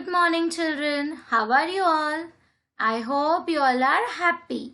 Good morning, children. How are you all? I hope you all are happy.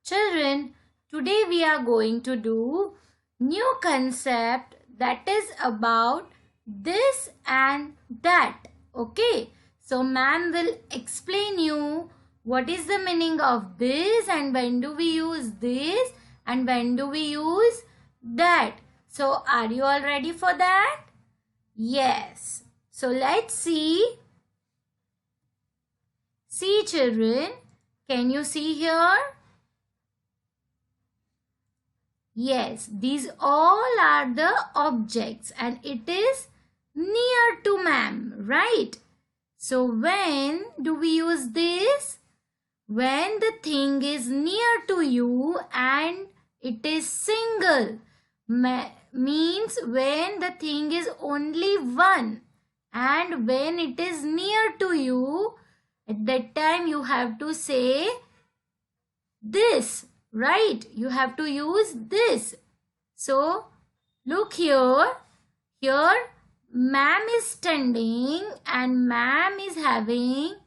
Children, today we are going to do new concept that is about this and that. Okay? So ma'am will explain you what is the meaning of this and when do we use this and when do we use that. So are you all ready for that? Yes. So let's see. See, children, can you see here? Yes, these all are the objects and it is near to ma'am, right? So when do we use this? When the thing is near to you and it is single. Means when the thing is only one, and when it is near to you, at that time you have to say this, right? You have to use this. So look here. Here ma'am is standing and ma'am is having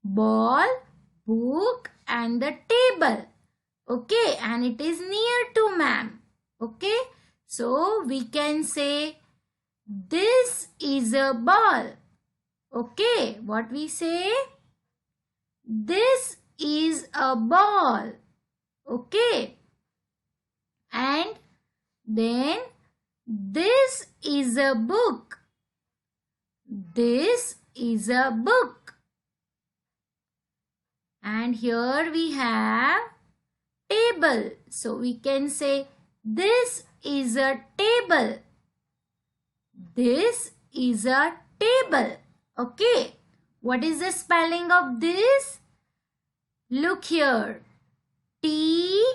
ball, book and the table. Okay, and it is near to ma'am. Okay, so we can say this is a ball. Okay, what we say? This is a ball. Okay, and then this is a book. This is a book. And here we have table. So we can say this is a table. This is a table. Okay. What is the spelling of this? Look here. T-H-I-S.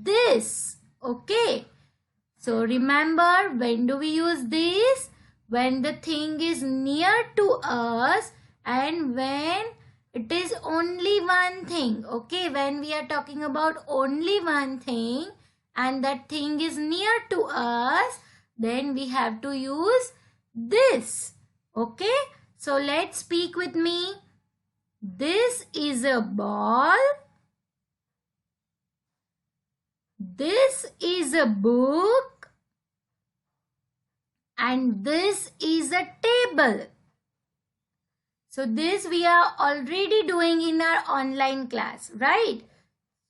This. Okay. So remember, when do we use this? When the thing is near to us and when it is only one thing. Okay. When we are talking about only one thing and that thing is near to us, then we have to use this. Okay. So let's speak with me. This is a ball. This is a book. And this is a table. So this we are already doing in our online class, right?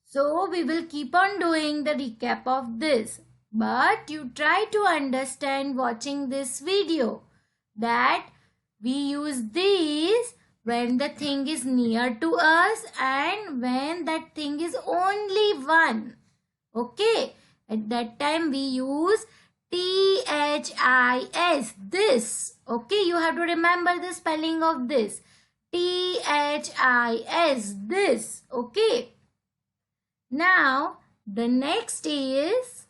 So we will keep on doing the recap of this. But you try to understand watching this video that we use these when the thing is near to us and when that thing is only one. Okay. At that time we use T-H-I-S. This. Okay. You have to remember the spelling of this. T-H-I-S. This. Okay. Now the next is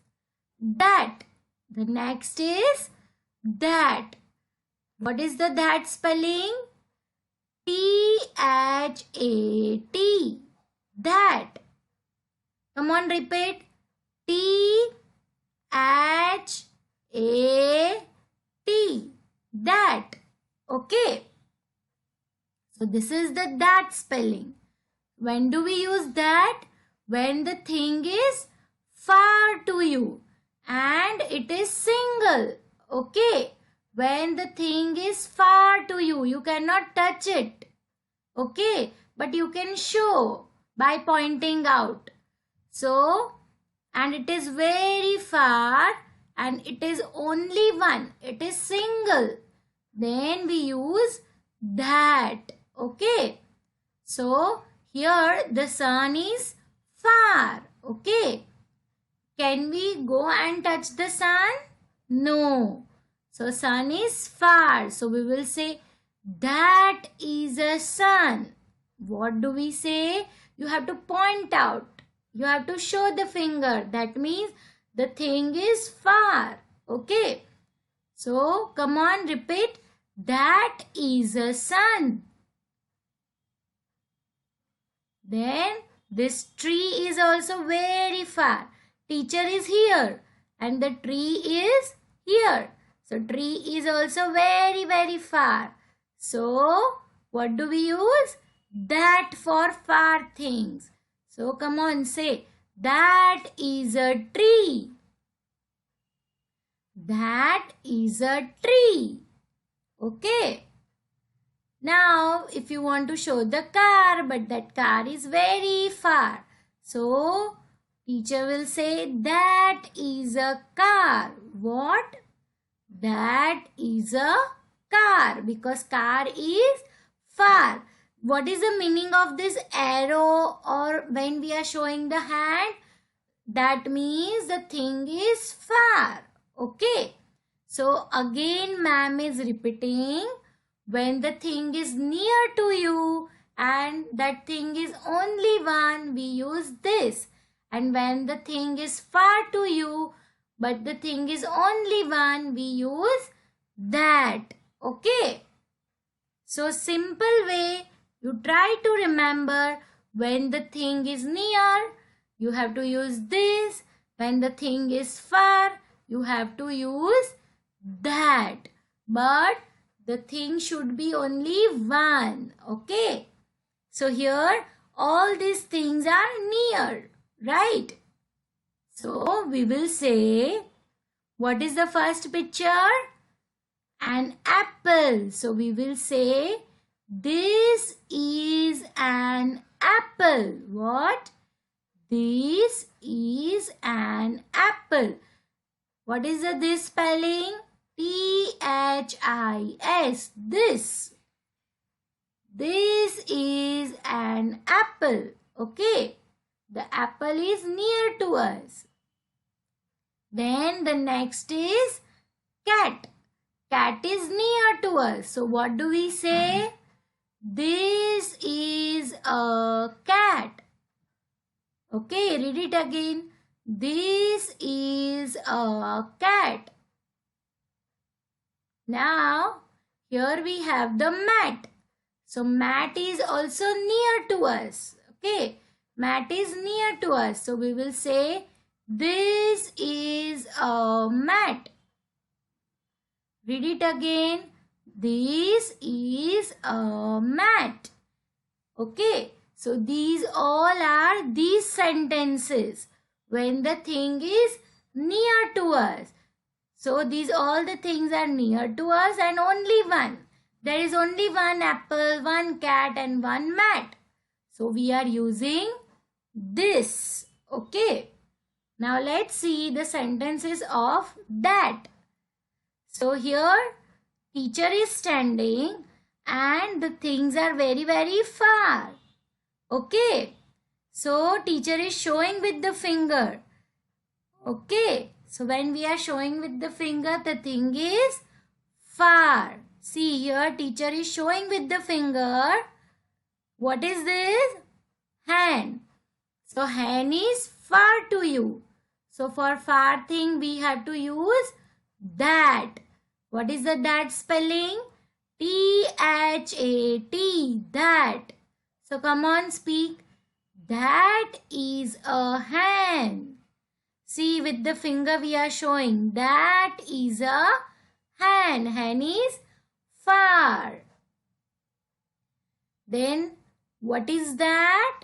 that. The next is that. What is the that spelling? T-H-A-T. That. Come on, repeat. T-H-A-T. That. Okay. So this is the that spelling. When do we use that? When the thing is far to you and it is single. Okay. When the thing is far to you, you cannot touch it. Okay. But you can show by pointing out. So, and it is very far and it is only one. It is single. Then we use that. Okay. So, here the sun is far. Okay. Can we go and touch the sun? No. So sun is far. So we will say that is a sun. What do we say? You have to point out. You have to show the finger. That means the thing is far. Okay. So come on, repeat. That is a sun. Then this tree is also very far. Teacher is here and the tree is here. So tree is also very far. So what do we use? That for far things. So come on, say, that is a tree. That is a tree. Okay. Now, if you want to show the car, but that car is very far. So, teacher will say, that is a car. What? That is a car, because car is far. What is the meaning of this arrow, or when we are showing the hand? That means the thing is far. Okay. So again ma'am is repeating, when the thing is near to you and that thing is only one, we use this. And when the thing is far to you but the thing is only one, we use that. Okay. So simple way, you try to remember, when the thing is near, you have to use this. When the thing is far, you have to use that. But the thing should be only one. Okay. So here all these things are near, right? So we will say, what is the first picture? An apple. So we will say, this is an apple. What? This is an apple. What is the this spelling? T-H-I-S. This. This is an apple. Okay. The apple is near to us. Then the next is cat. Cat is near to us. So what do we say? This is a cat. Okay, read it again. This is a cat. Now, here we have the mat. So, mat is also near to us. Okay, mat is near to us. So, we will say, this is a mat. Read it again. This is a mat. Okay, so these all are these sentences when the thing is near to us. So these all the things are near to us and only one. There is only one apple, one cat and one mat. So we are using this. Okay. Now let's see the sentences of that. So here teacher is standing and the things are very far. Okay. So teacher is showing with the finger. Okay. So when we are showing with the finger, the thing is far. See here teacher is showing with the finger. What is this? Hand. So hand is far to you. So for far thing we have to use that. What is the that spelling? T-H-A-T. That. So come on, speak. That is a hand. See, with the finger we are showing. That is a hand. Hand is far. Then, what is that?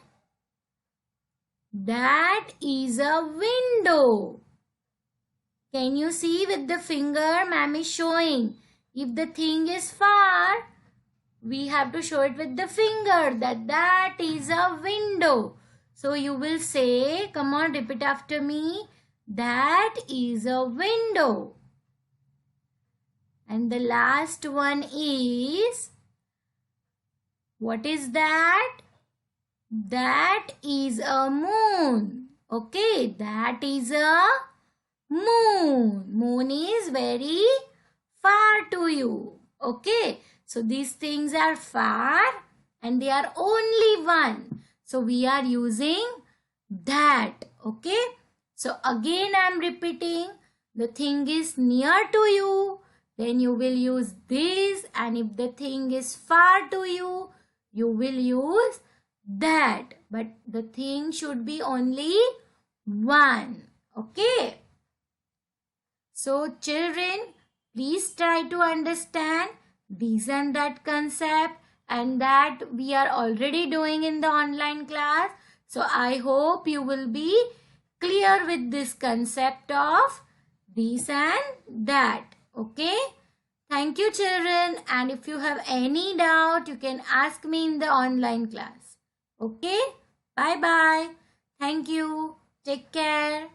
That is a window. Can you see with the finger? Ma'am is showing. If the thing is far, we have to show it with the finger that is a window. So you will say, come on, repeat after me. That is a window. And the last one is, what is that? That is a moon. Okay, that is a moon. Moon is very far to you. Okay, so these things are far and they are only one. So we are using that. Okay, so again I am repeating, the thing is near to you, then you will use this, and if the thing is far to you, you will use that. But the thing should be only one. Okay. So children, Please try to understand these and that concept, and that we are already doing in the online class. So I hope you will be clear with this concept of this and that. Okay. Thank you, children. And if you have any doubt, you can ask me in the online class. Okay. Bye bye. Thank you. Take care.